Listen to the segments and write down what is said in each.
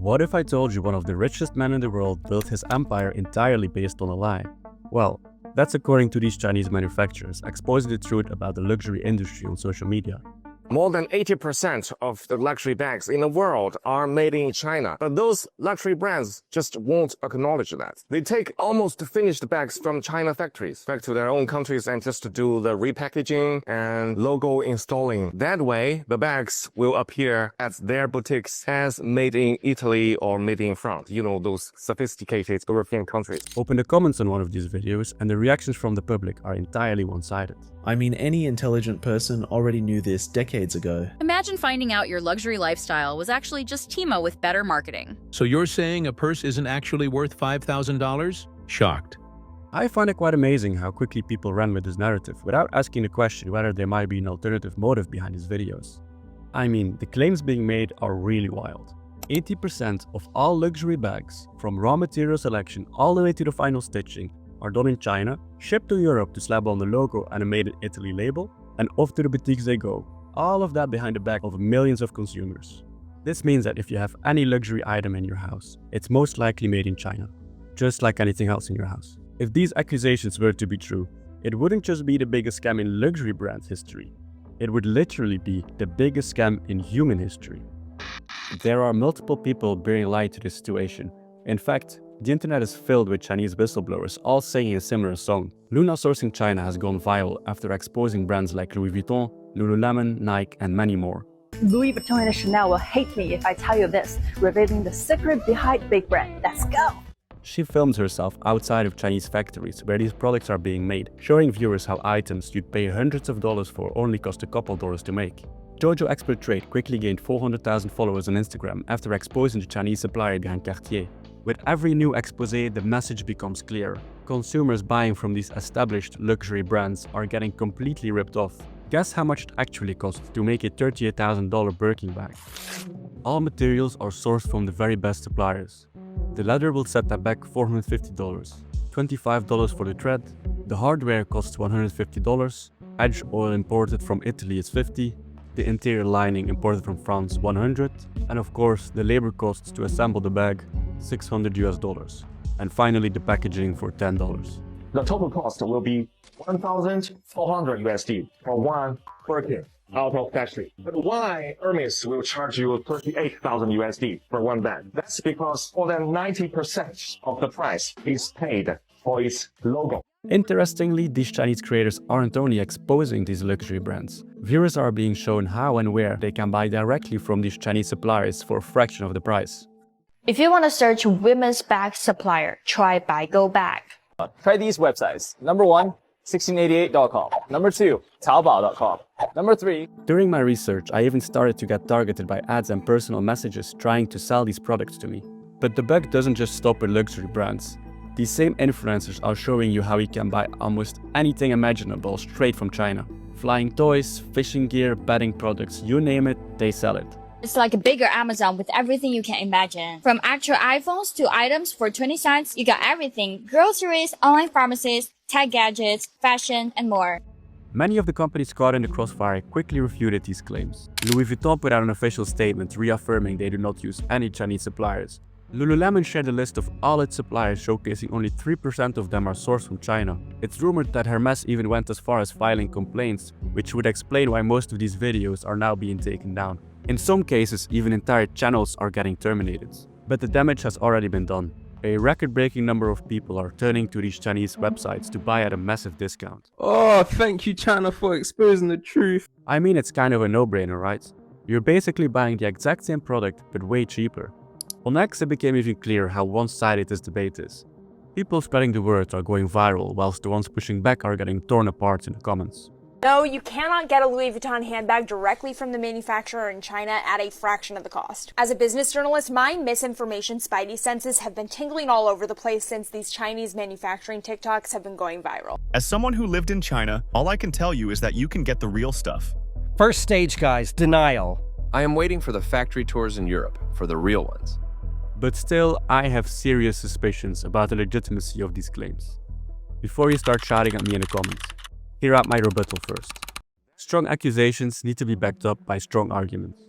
What if I told you one of the richest men in the world built his empire entirely based on a lie? Well, that's according to these Chinese manufacturers exposing the truth about the luxury industry on social media. More than 80% of the luxury bags in the world are made in China, but those luxury brands just won't acknowledge that. They take almost finished bags from China factories back to their own countries and just do the repackaging and logo installing. That way, the bags will appear at their boutiques as made in Italy or made in France. You know, those sophisticated European countries. Open the comments on one of these videos and the reactions from the public are entirely one-sided. I mean, any intelligent person already knew this decades ago. Imagine finding out your luxury lifestyle was actually just Timo with better marketing. So you're saying a purse isn't actually worth $5,000? Shocked. I find it quite amazing how quickly people ran with this narrative without asking the question whether there might be an alternative motive behind these videos. I mean, the claims being made are really wild. 80% of all luxury bags, from raw material selection all the way to the final stitching, are done in China, shipped to Europe to slap on the logo and a Made in Italy label, and off to the boutiques they go. All of that behind the back of millions of consumers. This means that if you have any luxury item in your house, it's most likely made in China, just like anything else in your house. If these accusations were to be true, it wouldn't just be the biggest scam in luxury brand history. It would literally be the biggest scam in human history. There are multiple people bearing light to this situation. In fact, the internet is filled with Chinese whistleblowers all singing a similar song. Luna sourcing China has gone viral after exposing brands like Louis Vuitton, Lululemon, Nike, and many more. Louis Vuitton and Chanel will hate me if I tell you this, revealing the secret behind big brand. Let's go! She films herself outside of Chinese factories where these products are being made, showing viewers how items you'd pay hundreds of dollars for only cost a couple dollars to make. Jojo Expert Trade quickly gained 400,000 followers on Instagram after exposing the Chinese supplier behind Cartier. With every new expose, the message becomes clear. Consumers buying from these established luxury brands are getting completely ripped off. Guess how much it actually costs to make a $38,000 Birkin bag. All materials are sourced from the very best suppliers. The leather will set that back $450, $25 for the thread. The hardware costs $150, edge oil imported from Italy is $50, the interior lining imported from France $100, and of course the labor costs to assemble the bag $600 and finally the packaging for $10. The total cost will be $1,400 for one Birkin out of factory. But why Hermes will charge you $38,000 for one bag? That's because more than 90% of the price is paid for its logo. Interestingly, these Chinese creators aren't only exposing these luxury brands. Viewers are being shown how and where they can buy directly from these Chinese suppliers for a fraction of the price. If you want to search women's bag supplier, try Baigo Bag. Try these websites. Number 1, 1688.com. Number 2, Taobao.com. Number 3. During my research, I even started to get targeted by ads and personal messages trying to sell these products to me. But the bug doesn't just stop with luxury brands. These same influencers are showing you how you can buy almost anything imaginable straight from China. Flying toys, fishing gear, bedding products, you name it, they sell it. It's like a bigger Amazon with everything you can imagine. From actual iPhones to items for 20 cents, you got everything. Groceries, online pharmacies, tech gadgets, fashion, and more. Many of the companies caught in the crossfire quickly refuted these claims. Louis Vuitton put out an official statement reaffirming they do not use any Chinese suppliers. Lululemon shared a list of all its suppliers showcasing only 3% of them are sourced from China. It's rumored that Hermes even went as far as filing complaints, which would explain why most of these videos are now being taken down. In some cases, even entire channels are getting terminated. But the damage has already been done. A record-breaking number of people are turning to these Chinese websites to buy at a massive discount. Oh, thank you China for exposing the truth. I mean, it's kind of a no-brainer, right? You're basically buying the exact same product, but way cheaper. On X, it became even clear how one-sided this debate is. People spreading the word are going viral, whilst the ones pushing back are getting torn apart in the comments. No, you cannot get a Louis Vuitton handbag directly from the manufacturer in China at a fraction of the cost. As a business journalist, my misinformation spidey senses have been tingling all over the place since these Chinese manufacturing TikToks have been going viral. As someone who lived in China, all I can tell you is that you can get the real stuff. First stage, guys, denial. I am waiting for the factory tours in Europe, for the real ones. But still, I have serious suspicions about the legitimacy of these claims. Before you start shouting at me in the comments, hear out my rebuttal first. Strong accusations need to be backed up by strong arguments.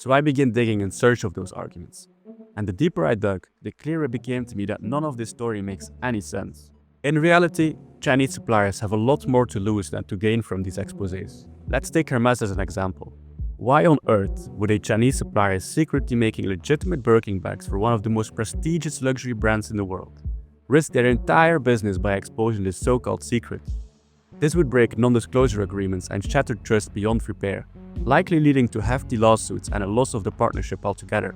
So I began digging in search of those arguments. And the deeper I dug, the clearer it became to me that none of this story makes any sense. In reality, Chinese suppliers have a lot more to lose than to gain from these exposés. Let's take Hermès as an example. Why on earth would a Chinese supplier secretly making legitimate Birkin bags for one of the most prestigious luxury brands in the world risk their entire business by exposing this so-called secret? This would break non-disclosure agreements and shatter trust beyond repair, likely leading to hefty lawsuits and a loss of the partnership altogether.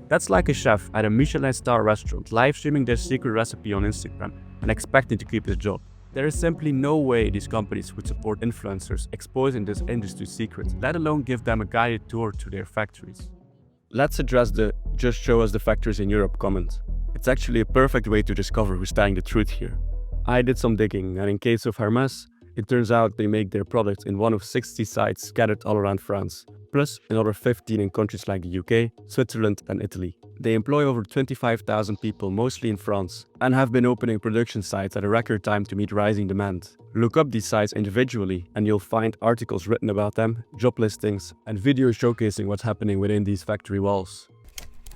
That's like a chef at a Michelin star restaurant live streaming their secret recipe on Instagram and expecting to keep his job. There is simply no way these companies would support influencers exposing this industry secret, let alone give them a guided tour to their factories. Let's address the "just show us the factories in Europe" comment. It's actually a perfect way to discover who's telling the truth here. I did some digging, and in case of Hermès, it turns out they make their products in one of 60 sites scattered all around France, plus another 15 in countries like the UK, Switzerland and Italy. They employ over 25,000 people, mostly in France, and have been opening production sites at a record time to meet rising demand. Look up these sites individually and you'll find articles written about them, job listings, and videos showcasing what's happening within these factory walls.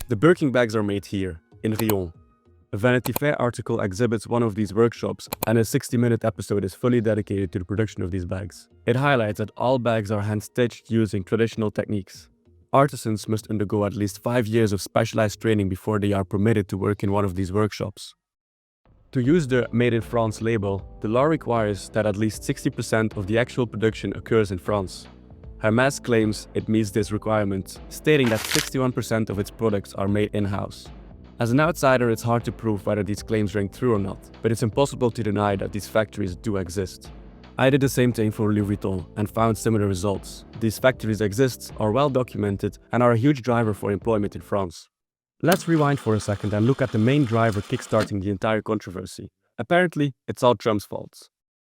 The Birkin bags are made here, in Riom. A Vanity Fair article exhibits one of these workshops, and a 60-minute episode is fully dedicated to the production of these bags. It highlights that all bags are hand-stitched using traditional techniques. Artisans must undergo at least 5 years of specialized training before they are permitted to work in one of these workshops. To use the Made in France label, the law requires that at least 60% of the actual production occurs in France. Hermès claims it meets this requirement, stating that 61% of its products are made in-house. As an outsider, it's hard to prove whether these claims ring true or not, but it's impossible to deny that these factories do exist. I did the same thing for Louis Vuitton and found similar results. These factories exist, are well documented, and are a huge driver for employment in France. Let's rewind for a second and look at the main driver kickstarting the entire controversy. Apparently, it's all Trump's fault.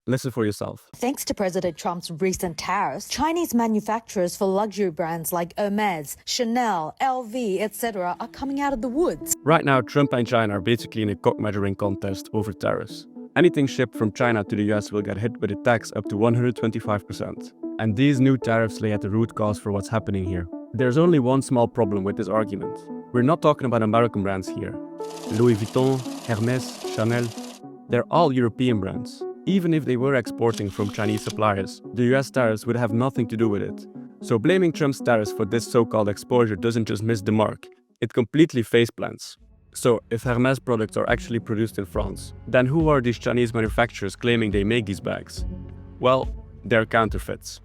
Listen for yourself. Thanks to President Trump's recent tariffs, Chinese manufacturers for luxury brands like Hermès, Chanel, LV, etc. are coming out of the woods. Right now, Trump and China are basically in a cock-measuring contest over tariffs. Anything shipped from China to the US will get hit with a tax up to 125%. And these new tariffs lay at the root cause for what's happening here. There's only one small problem with this argument. We're not talking about American brands here. Louis Vuitton, Hermès, Chanel, they're all European brands. Even if they were exporting from Chinese suppliers, the US tariffs would have nothing to do with it. So blaming Trump's tariffs for this so-called exposure doesn't just miss the mark, it completely faceplants. So if Hermès products are actually produced in France, then who are these Chinese manufacturers claiming they make these bags? Well, they're counterfeits.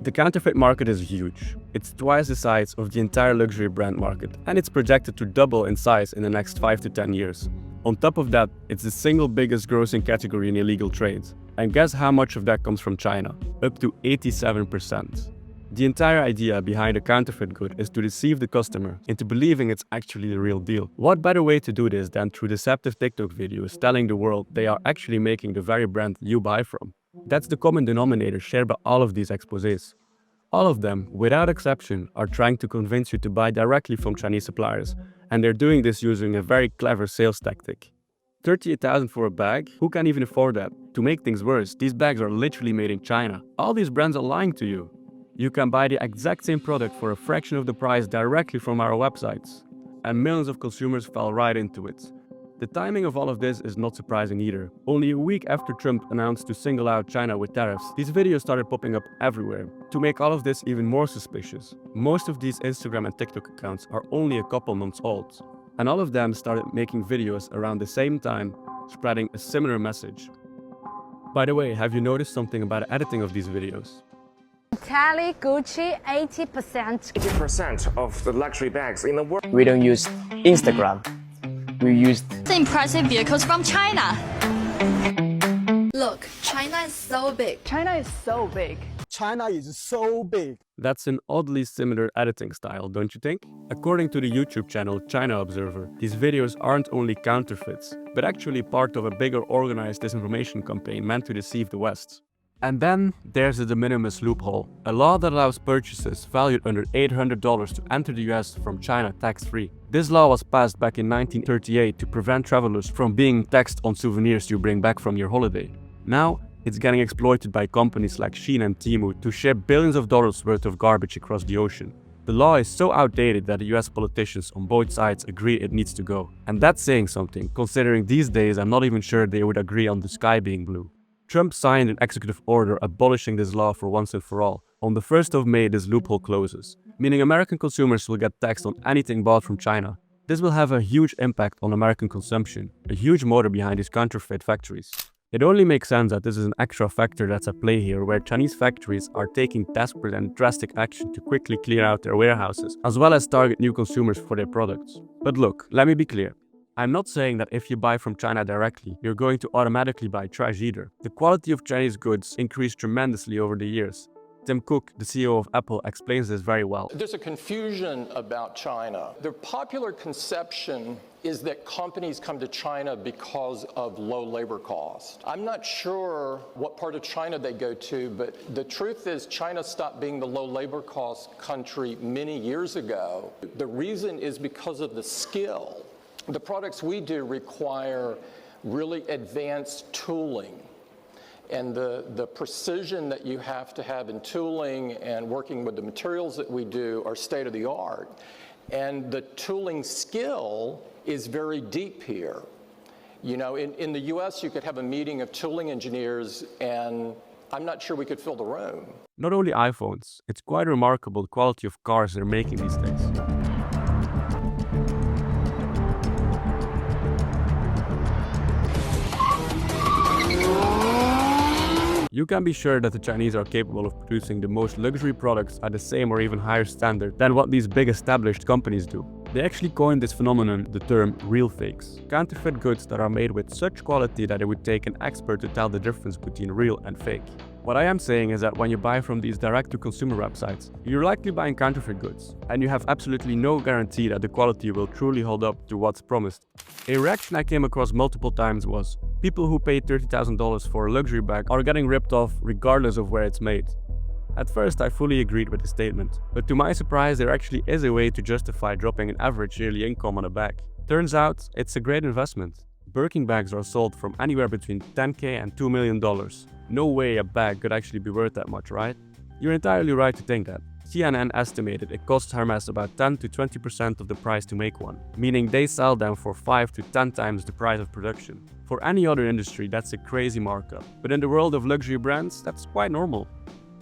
The counterfeit market is huge. It's twice the size of the entire luxury brand market, and it's projected to double in size in the next 5 to 10 years. On top of that, it's the single biggest grossing category in illegal trade. And guess how much of that comes from China? Up to 87%. The entire idea behind a counterfeit good is to deceive the customer into believing it's actually the real deal. What better way to do this than through deceptive TikTok videos telling the world they are actually making the very brand you buy from? That's the common denominator shared by all of these exposés. All of them, without exception, are trying to convince you to buy directly from Chinese suppliers, and they're doing this using a very clever sales tactic. 38,000 for a bag? Who can even afford that? To make things worse, these bags are literally made in China. All these brands are lying to you. You can buy the exact same product for a fraction of the price directly from our websites. And millions of consumers fell right into it. The timing of all of this is not surprising either. Only a week after Trump announced to single out China with tariffs, these videos started popping up everywhere. To make all of this even more suspicious, most of these Instagram and TikTok accounts are only a couple months old. And all of them started making videos around the same time, spreading a similar message. By the way, have you noticed something about the editing of these videos? Italy, Gucci, 80%. 80% of the luxury bags in the world. We don't use Instagram. We use the impressive vehicles from China. Look, China is so big. China is so big. China is so big. That's an oddly similar editing style, don't you think? According to the YouTube channel China Observer, these videos aren't only counterfeits, but actually part of a bigger organized disinformation campaign meant to deceive the West. And then there's the de minimis loophole, a law that allows purchases valued under $800 to enter the US from China tax-free. This law was passed back in 1938 to prevent travelers from being taxed on souvenirs you bring back from your holiday. Now, it's getting exploited by companies like Shein and Temu to ship billions of dollars worth of garbage across the ocean. The law is so outdated that the US politicians on both sides agree it needs to go. And that's saying something, considering these days I'm not even sure they would agree on the sky being blue. Trump signed an executive order abolishing this law for once and for all. On the 1st of May, this loophole closes, meaning American consumers will get taxed on anything bought from China. This will have a huge impact on American consumption, a huge motor behind these counterfeit factories. It only makes sense that this is an extra factor that's at play here, where Chinese factories are taking desperate and drastic action to quickly clear out their warehouses, as well as target new consumers for their products. But look, let me be clear. I'm not saying that if you buy from China directly, you're going to automatically buy trash either. The quality of Chinese goods increased tremendously over the years. Tim Cook, the CEO of Apple, explains this very well. There's a confusion about China. The popular conception is that companies come to China because of low labor cost. I'm not sure what part of China they go to, but the truth is China stopped being the low labor cost country many years ago. The reason is because of the skill. The products we do require really advanced tooling. And the precision that you have to have in tooling and working with the materials that we do are state of the art. And the tooling skill is very deep here. You know, in the US, you could have a meeting of tooling engineers and I'm not sure we could fill the room. Not only iPhones, it's quite remarkable the quality of cars they're making these days. You can be sure that the Chinese are capable of producing the most luxury products at the same or even higher standard than what these big established companies do. They actually coined this phenomenon the term real fakes, counterfeit goods that are made with such quality that it would take an expert to tell the difference between real and fake. What I am saying is that when you buy from these direct-to-consumer websites, you're likely buying counterfeit goods, and you have absolutely no guarantee that the quality will truly hold up to what's promised. A reaction I came across multiple times was, people who paid $30,000 for a luxury bag are getting ripped off regardless of where it's made. At first, I fully agreed with the statement, but to my surprise, there actually is a way to justify dropping an average yearly income on a bag. Turns out, it's a great investment. Birkin bags are sold from anywhere between $10K and $2 million. No way a bag could actually be worth that much, right? You're entirely right to think that. CNN estimated it costs Hermes about 10 to 20% of the price to make one, meaning they sell them for 5 to 10 times the price of production. For any other industry, that's a crazy markup, but in the world of luxury brands, that's quite normal.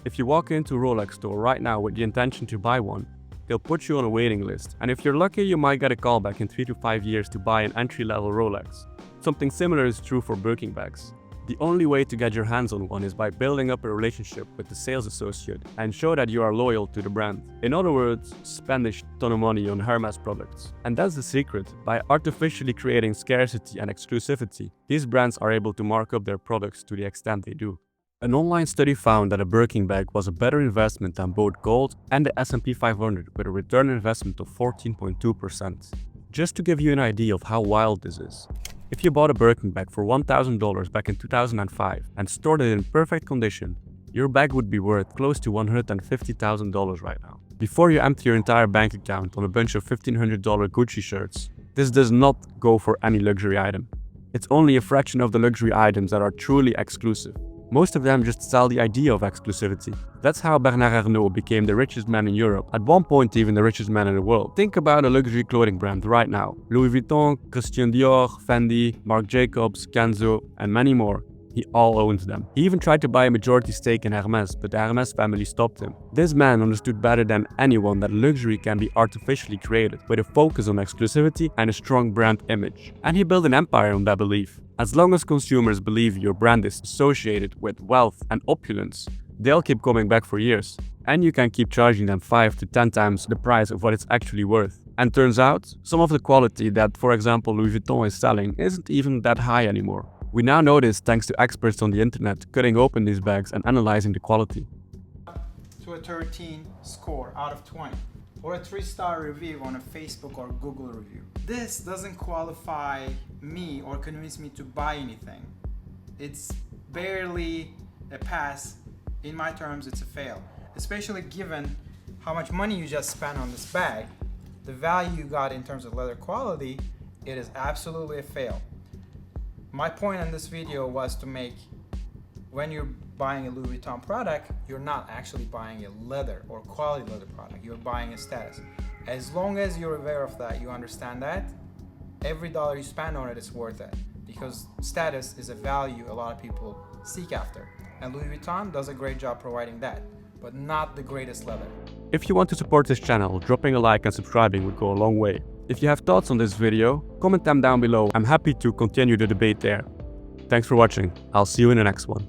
If you walk into a Rolex store right now with the intention to buy one, they'll put you on a waiting list, and if you're lucky, you might get a call back in 3 to 5 years to buy an entry-level Rolex. Something similar is true for Birkin bags. The only way to get your hands on one is by building up a relationship with the sales associate and show that you are loyal to the brand. In other words, spend a ton of money on Hermes products. And that's the secret. By artificially creating scarcity and exclusivity, these brands are able to mark up their products to the extent they do. An online study found that a Birkin bag was a better investment than both gold and the S&P 500 with a return on investment of 14.2%. Just to give you an idea of how wild this is. If you bought a Birkin bag for $1,000 back in 2005 and stored it in perfect condition, your bag would be worth close to $150,000 right now. Before you empty your entire bank account on a bunch of $1,500 Gucci shirts, this does not go for any luxury item. It's only a fraction of the luxury items that are truly exclusive. Most of them just sell the idea of exclusivity. That's how Bernard Arnault became the richest man in Europe, at one point even the richest man in the world. Think about a luxury clothing brand right now. Louis Vuitton, Christian Dior, Fendi, Marc Jacobs, Kenzo, and many more. He all owns them. He even tried to buy a majority stake in Hermes, but the Hermes family stopped him. This man understood better than anyone that luxury can be artificially created, with a focus on exclusivity and a strong brand image. And he built an empire on that belief. As long as consumers believe your brand is associated with wealth and opulence, they'll keep coming back for years. And you can keep charging them 5 to 10 times the price of what it's actually worth. And turns out, some of the quality that, for example, Louis Vuitton is selling isn't even that high anymore. We now know this thanks to experts on the internet cutting open these bags and analyzing the quality. To a 13 score out of 20, or a 3-star review on a Facebook or Google review. This doesn't qualify me or convince me to buy anything. It's barely a pass. In my terms, it's a fail. Especially given how much money you just spent on this bag, the value you got in terms of leather quality, it is absolutely a fail. My point in this video was to make, when you're buying a Louis Vuitton product, you're not actually buying a leather or quality leather product. You're buying a status. As long as you're aware of that, you understand that, every dollar you spend on it is worth it, because status is a value a lot of people seek after. And Louis Vuitton does a great job providing that, but not the greatest leather. If you want to support this channel, dropping a like and subscribing would go a long way. If you have thoughts on this video, comment them down below. I'm happy to continue the debate there. Thanks for watching. I'll see you in the next one.